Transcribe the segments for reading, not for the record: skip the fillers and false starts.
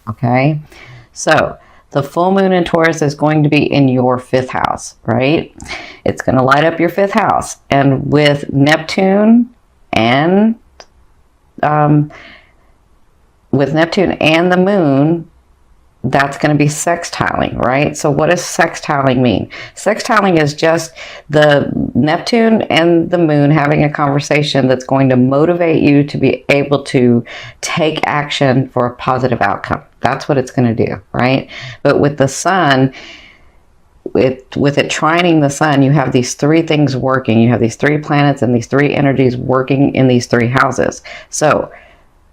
Okay, so the full moon in Taurus is going to be in your 5th house, right? It's going to light up your 5th house. And with Neptune and the moon, that's going to be sextiling, right? So what does sextiling mean? Sextiling is just the Neptune and the moon having a conversation that's going to motivate you to be able to take action for a positive outcome. That's what it's going to do, right? But with the sun, with it trining the sun, you have these 3 things working. You have these 3 planets and these 3 energies working in these 3 houses. So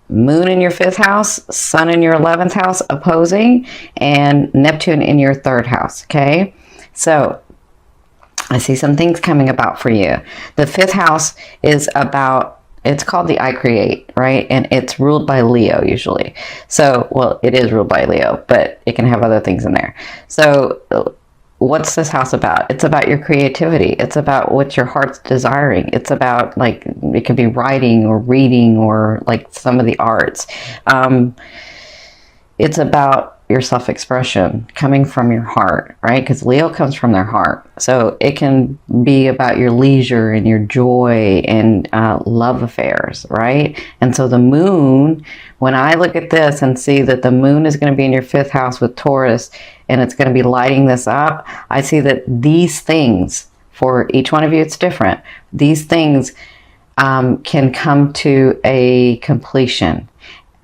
moon in your 5th house, sun in your 11th house opposing, and Neptune in your 3rd house, okay? So I see some things coming about for you. The 5th house is about, it's called the I create, right? And it's ruled by Leo usually. So, well, it is ruled by Leo, but it can have other things in there. So what's this house about? It's about your creativity. It's about what your heart's desiring. It's about, like, it could be writing or reading or like some of the arts. It's about your self-expression coming from your heart, right? Because Leo comes from their heart. So it can be about your leisure and your joy and love affairs, right? And so the moon, when I look at this and see that the moon is going to be in your 5th house with Taurus and it's going to be lighting this up, I see that these things, for each one of you it's different, these things can come to a completion.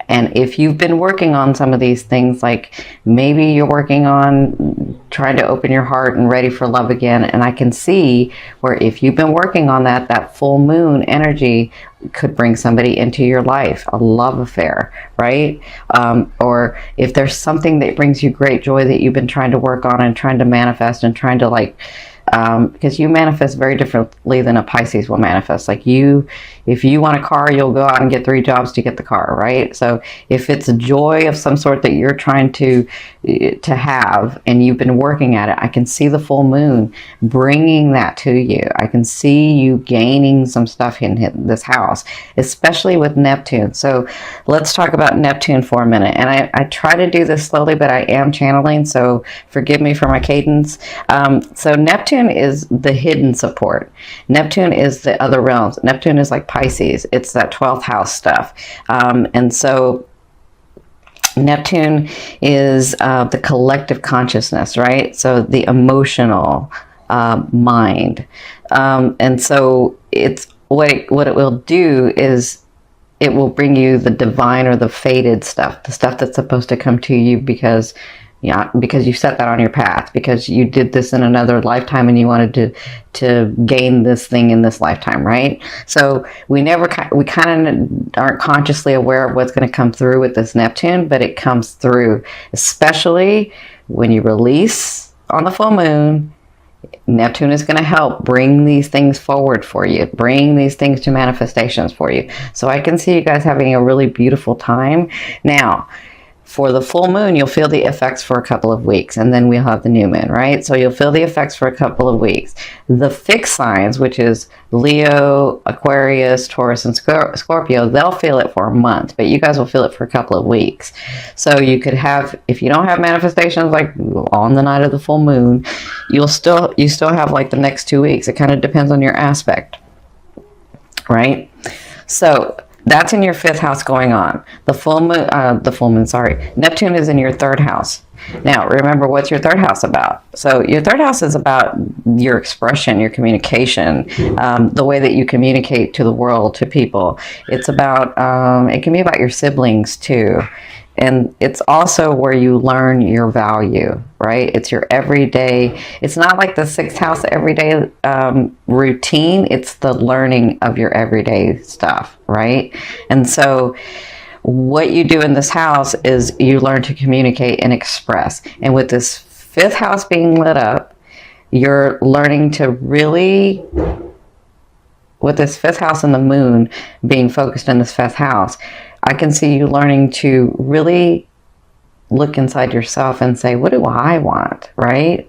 And if you've been working on some of these things, like maybe you're working on trying to open your heart and ready for love again, and I can see where if you've been working on that, that full moon energy could bring somebody into your life, a love affair, right? Or if there's something that brings you great joy that you've been trying to work on and trying to manifest and trying to, like, because you manifest very differently than a Pisces will manifest. Like, if you want a car, you'll go out and get 3 jobs to get the car, right? So if it's a joy of some sort that you're trying to have and you've been working at it, I can see the full moon bringing that to you. I can see you gaining some stuff in this house, especially with Neptune. So let's talk about Neptune for a minute. And I try to do this slowly, but I am channeling, so forgive me for my cadence. So Neptune is the hidden support. Neptune is the other realms. Neptune is like Pisces. It's that 12th house stuff. And so Neptune is the collective consciousness, right? So the emotional mind. And so it's what it will do is it will bring you the divine or the fated stuff, the stuff that's supposed to come to you because you set that on your path, because you did this in another lifetime and you wanted to gain this thing in this lifetime, right? So we kind of aren't consciously aware of what's going to come through with this Neptune, but it comes through, especially when you release on the full moon. Neptune is going to help bring these things forward for you, bring these things to manifestations for you. So I can see you guys having a really beautiful time. Now, for the full moon, you'll feel the effects for a couple of weeks, and then we'll have the new moon, right? So you'll feel the effects for a couple of weeks. The fixed signs, which is Leo, Aquarius, Taurus, and Scorpio, they'll feel it for a month, but you guys will feel it for a couple of weeks. So you could have, if you don't have manifestations like on the night of the full moon, you still have like the next 2 weeks. It kind of depends on your aspect, right? So that's in your 5th house going on. Neptune is in your 3rd house. Now, remember, what's your 3rd house about? So your 3rd house is about your expression, your communication, the way that you communicate to the world, to people. It's about, it can be about your siblings too. And it's also where you learn your value, right? It's your everyday, it's not like the 6th house everyday routine. It's the learning of your everyday stuff, right? And so what you do in this house is you learn to communicate and express. And with this 5th house being lit up, you're learning to really, with this 5th house and the moon being focused in this 5th house, I can see you learning to really look inside yourself and say, what do I want, right?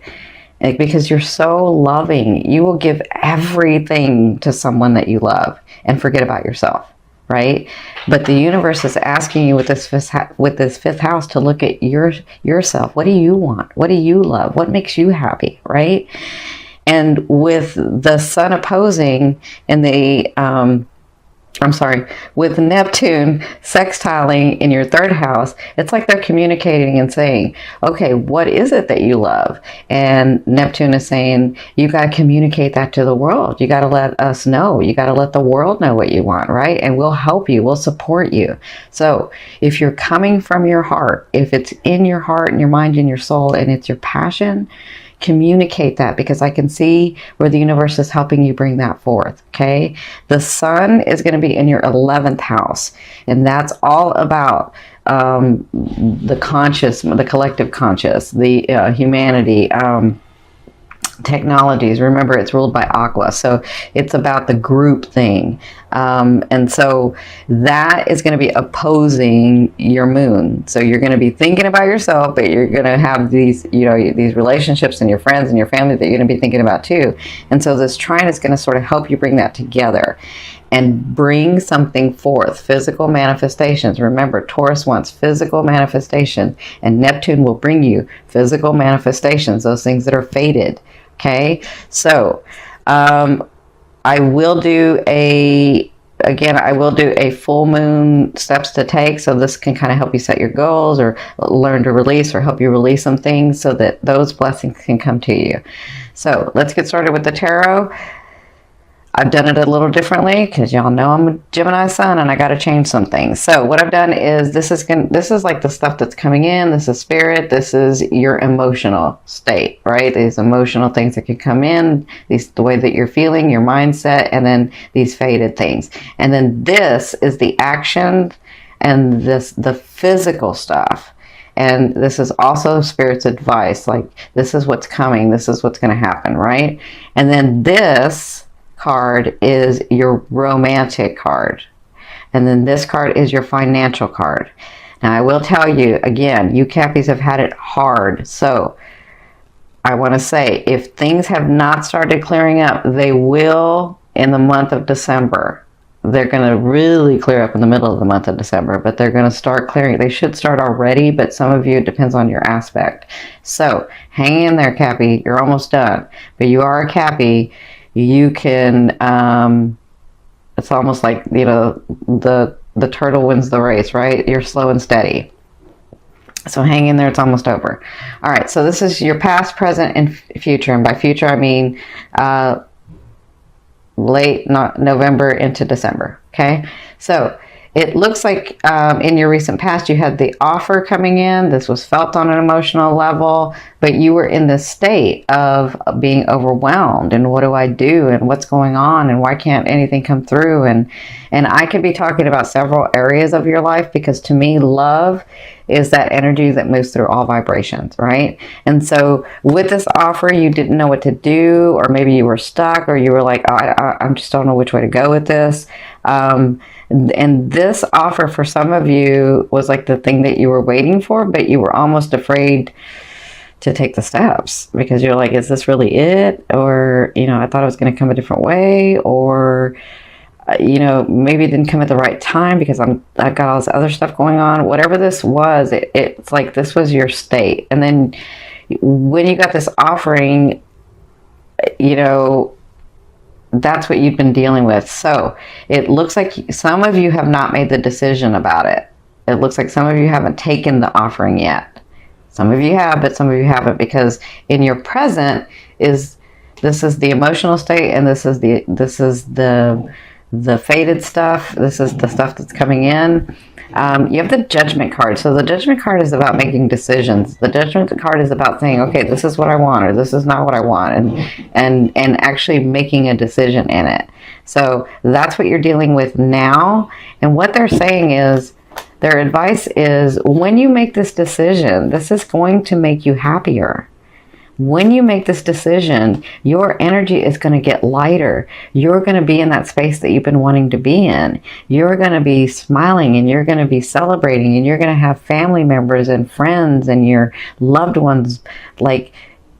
Because you're so loving, you will give everything to someone that you love and forget about yourself, right? But the universe is asking you with this fifth house to look at yourself. What do you want? What do you love? What makes you happy, right? And with the sun opposing in the with Neptune sextiling in your third house, it's like they're communicating and saying, okay, what is it that you love? And Neptune is saying, you got to communicate that to the world. You got to let us know. You got to let the world know what you want, right? And we'll help you. We'll support you. So if you're coming from your heart, if it's in your heart and your mind and your soul and it's your passion, communicate that, because I can see where the universe is helping you bring that forth. Okay, the sun is going to be in your 11th house, and that's all about the conscious, the collective conscious, the humanity, technologies. Remember, it's ruled by Aqua, so it's about the group thing, and so that is going to be opposing your moon. So you're going to be thinking about yourself, but you're going to have these, you know, these relationships and your friends and your family that you're going to be thinking about too. And so this trine is going to sort of help you bring that together and bring something forth, physical manifestations. Remember, Taurus wants physical manifestation, and Neptune will bring you physical manifestations, those things that are fated. Okay, so I will do a full moon steps to take, so this can kind of help you set your goals or learn to release or help you release some things so that those blessings can come to you. So let's get started with the tarot. I've done it a little differently because y'all know I'm a Gemini sun and I got to change some things. So what I've done is this is like the stuff that's coming in. This is spirit. This is your emotional state, right? These emotional things that can come in, the way that you're feeling, your mindset, and then these faded things. And then this is the action and the physical stuff. And this is also spirit's advice. Like, this is what's coming. This is what's going to happen, right? And then this card is your romantic card, and then this card is your financial card. Now I will tell you again, you Cappies have had it hard, so I want to say, if things have not started clearing up, they will in the month of December. They're going to really clear up in the middle of the month of December, but they're going to start clearing. They should start already, but some of you, it depends on your aspect. So hang in there, Cappy. You're almost done, but you are a Cappy. You can, it's almost like, you know, the turtle wins the race, right? You're slow and steady. So hang in there, it's almost over. All right, so this is your past, present, and future. And by future, I mean late November into December, okay? So it looks like in your recent past, you had the offer coming in. This was felt on an emotional level, but you were in this state of being overwhelmed. And what do I do? And what's going on? And why can't anything come through? And I could be talking about several areas of your life, because to me, love is that energy that moves through all vibrations, right? And so with this offer, you didn't know what to do, or maybe you were stuck, or you were like, I just don't know which way to go with this. And this offer for some of you was like the thing that you were waiting for, but you were almost afraid to take the steps, because you're like, is this really it? Or, you know, I thought it was going to come a different way, or, you know, maybe it didn't come at the right time because I've got all this other stuff going on. Whatever this was, it's like this was your state. And then when you got this offering, you know, that's what you've been dealing with. So it looks like some of you have not made the decision about it. It looks like some of you haven't taken the offering yet. Some of you have, but some of you haven't, because in your present this is the emotional state, and this is the faded stuff. This is the stuff that's coming in. You have the Judgment card. So the Judgment card is about making decisions. The Judgment card is about saying, okay, this is what I want, or this is not what I want, and actually making a decision in it. So that's what you're dealing with now. And what they're saying is, their advice is, when you make this decision, this is going to make you happier. When you make this decision, your energy is going to get lighter. You're going to be in that space that you've been wanting to be in. You're going to be smiling, and you're going to be celebrating, and you're going to have family members and friends and your loved ones like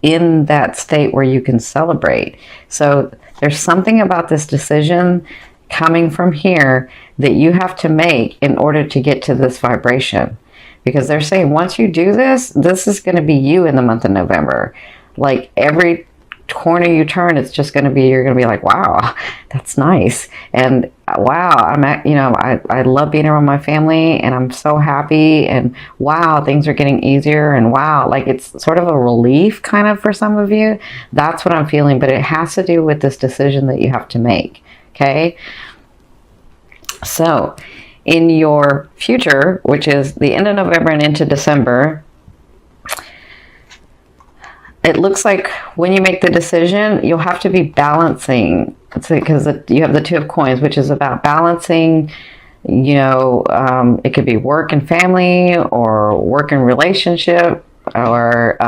in that state where you can celebrate. So there's something about this decision, coming from here that you have to make in order to get to this vibration. Because they're saying once you do this, this is going to be you in the month of November. Like every corner you turn, it's just going to be, you're going to be like, wow, that's nice. And wow, I love being around my family and I'm so happy. And wow, things are getting easier. And wow, like it's sort of a relief kind of for some of you. That's what I'm feeling. But it has to do with this decision that you have to make. Okay. So in your future, which is the end of November and into December, it looks like when you make the decision, you'll have to be balancing. Because you have the Two of Coins, which is about balancing, it could be work and family, or work and relationship, or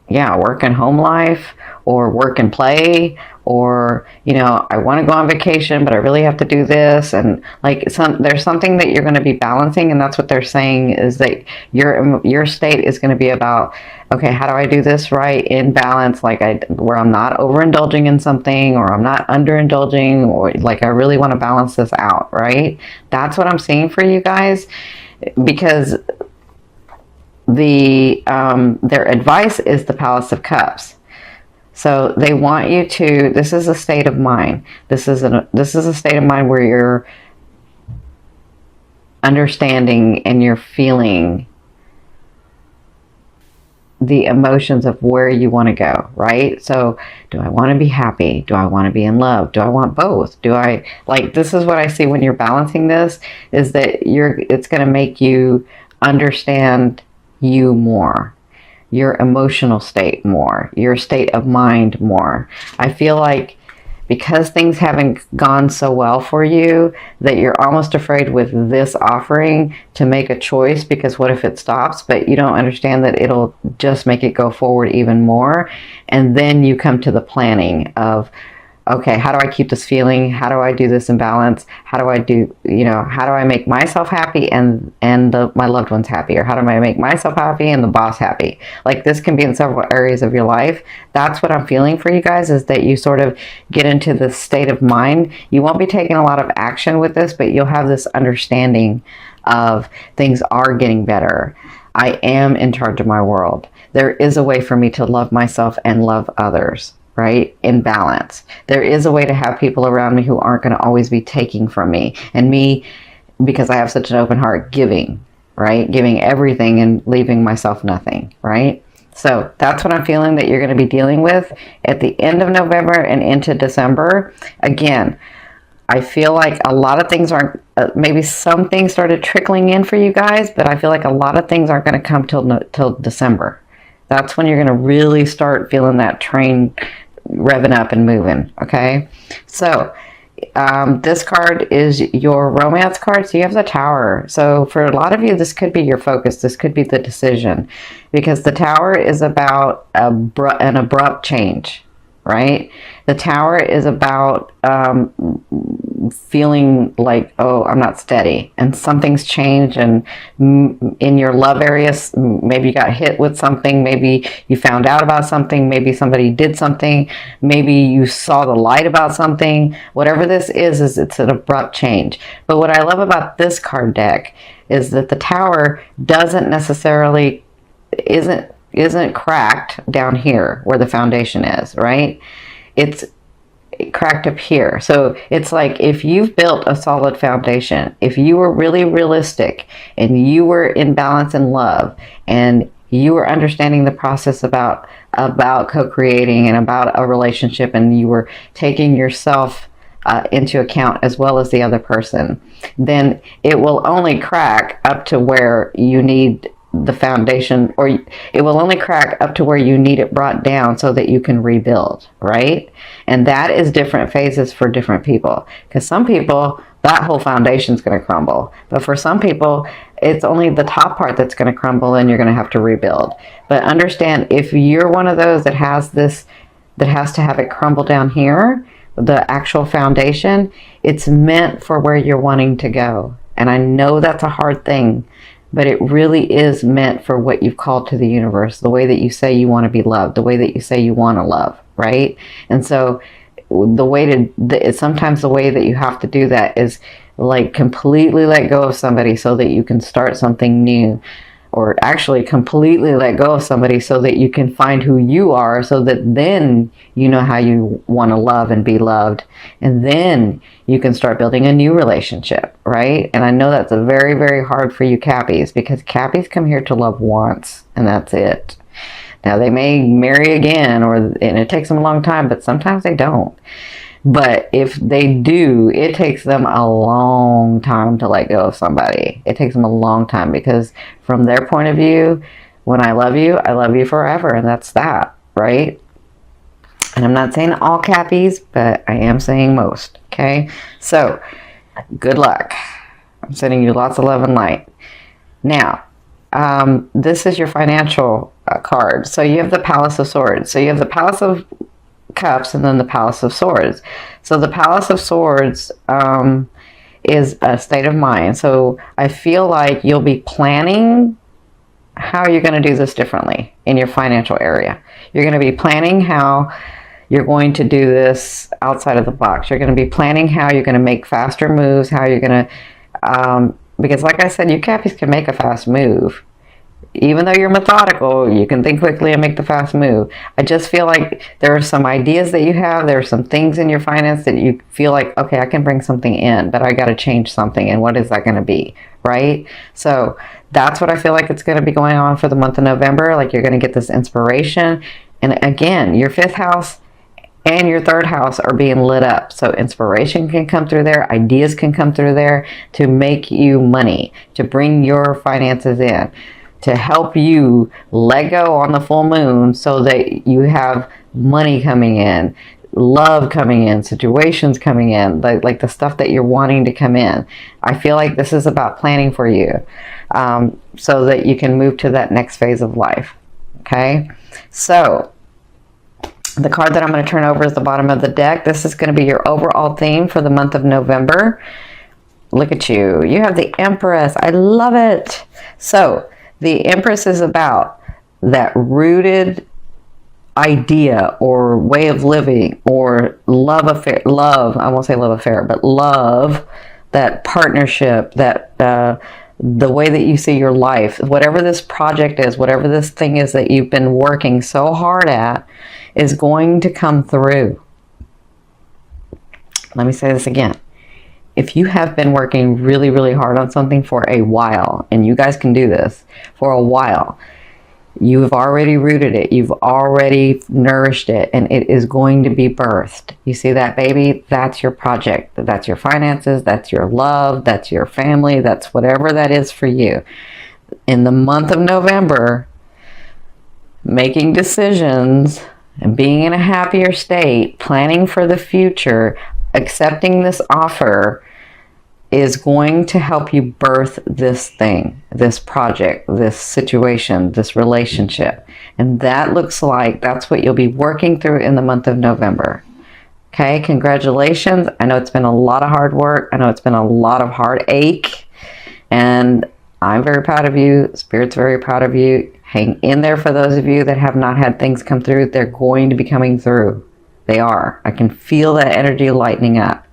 work and home life, or work and play, or I want to go on vacation but I really have to do this, and like there's something that you're going to be balancing. And that's what they're saying, is that your state is going to be about, okay, how do I do this right in balance, where I'm not overindulging in something, or I'm not underindulging, or like I really want to balance this out, right? That's what I'm seeing for you guys, because their advice is the Palace of Cups. So they want you to, this is a state of mind. This is a state of mind where you're understanding and you're feeling the emotions of where you want to go, right? So do I want to be happy? Do I want to be in love? Do I want both? This is what I see when you're balancing this, is that it's going to make you understand you more, your emotional state more, your state of mind more. I feel like because things haven't gone so well for you, that you're almost afraid with this offering to make a choice, because what if it stops? But you don't understand that it'll just make it go forward even more. And then you come to the planning of, okay, how do I keep this feeling? How do I do this in balance? How do I make myself happy and my loved ones happy? Or how do I make myself happy and the boss happy? Like, this can be in several areas of your life. That's what I'm feeling for you guys, is that you sort of get into this state of mind. You won't be taking a lot of action with this, but you'll have this understanding of things are getting better. I am in charge of my world. There is a way for me to love myself and love others, right? In balance. There is a way to have people around me who aren't going to always be taking from me. And me, because I have such an open heart, giving, right? Giving everything and leaving myself nothing, right? So that's what I'm feeling that you're going to be dealing with at the end of November and into December. Again, I feel like a lot of things aren't, maybe some things started trickling in for you guys, but I feel like a lot of things aren't going to come till December. That's when you're going to really start feeling that train revving up and moving. Okay. So, this card is your romance card. So you have the Tower. So for a lot of you, this could be your focus. This could be the decision, because the Tower is about an abrupt change, right? The Tower is about feeling like, oh, I'm not steady, and something's changed. And in your love areas, maybe you got hit with something, maybe you found out about something, maybe somebody did something, maybe you saw the light about something. Whatever this is it's an abrupt change. But what I love about this card deck is that the Tower doesn't necessarily, isn't cracked down here where the foundation is, right? It's cracked up here. So it's like, if you've built a solid foundation, if you were really realistic and you were in balance and love, and you were understanding the process about co-creating and about a relationship, and you were taking yourself into account as well as the other person, then it will only crack up to where you need the foundation, or it will only crack up to where you need it brought down so that you can rebuild, right? And that is different phases for different people, because some people, that whole foundation is going to crumble, but for some people it's only the top part that's going to crumble and you're going to have to rebuild. But understand, if you're one of those that has this, that has to have it crumble down here, the actual foundation, it's meant for where you're wanting to go. And I know that's a hard thing, but it really is meant for what you've called to the universe, the way that you say you want to be loved, the way that you say you want to love, right? And so the way to, sometimes the way that you have to do that is like completely let go of somebody so that you can start something new, or actually completely let go of somebody so that you can find who you are, so that then you know how you want to love and be loved, and then you can start building a new relationship, right? And I know that's a very, very hard for you Cappies, because Cappies come here to love once and that's it. Now they may marry again, and it takes them a long time, but sometimes they don't. But if they do, it takes them a long time to let go of somebody. It takes them a long time, because from their point of view, when I love you forever, and that's that, right? And I'm not saying all Cappies, but I am saying most, okay? So, good luck. I'm sending you lots of love and light. Now, this is your financial card. So you have the Palace of Swords. So you have the Palace of Cups and then the Palace of Swords. So the Palace of Swords is a state of mind. So I feel like you'll be planning how you're going to do this differently in your financial area. You're going to be planning how you're going to do this outside of the box. You're going to be planning how you're going to make faster moves, how you're going to, because like I said, you Cappies can make a fast move. Even though you're methodical, you can think quickly and make the fast move. I just feel like there are some ideas that you have. There are some things in your finance that you feel like, okay, I can bring something in, but I got to change something. And what is that going to be, right? So that's what I feel like it's going to be going on for the month of November. Like you're going to get this inspiration. And again, your 5th house and your 3rd house are being lit up. So inspiration can come through there. Ideas can come through there to make you money, to bring your finances in, to help you let go on the full moon so that you have money coming in, love coming in, situations coming in, like the stuff that you're wanting to come in. I feel like this is about planning for you, so that you can move to that next phase of life. Okay, so the card that I'm going to turn over is the bottom of the deck. This is going to be your overall theme for the month of November. Look at you. You have the Empress. I love it. So the Empress is about that rooted idea or way of living or love affair. Love, I won't say love affair, but love, that partnership, that the way that you see your life, whatever this project is, whatever this thing is that you've been working so hard at, is going to come through. Let me say this again. If you have been working really, really hard on something for a while, and you guys can do this for a while, you've already rooted it, you've already nourished it, and it is going to be birthed. You see that, baby? That's your project. That's your finances, that's your love, that's your family, that's whatever that is for you. In the month of November, making decisions and being in a happier state, planning for the future, accepting this offer is going to help you birth this thing, this project, this situation, this relationship. And that looks like that's what you'll be working through in the month of November. Okay, congratulations. I know it's been a lot of hard work. I know it's been a lot of heartache. And I'm very proud of you. Spirit's very proud of you. Hang in there for those of you that have not had things come through. They're going to be coming through. They are. I can feel that energy lightening up.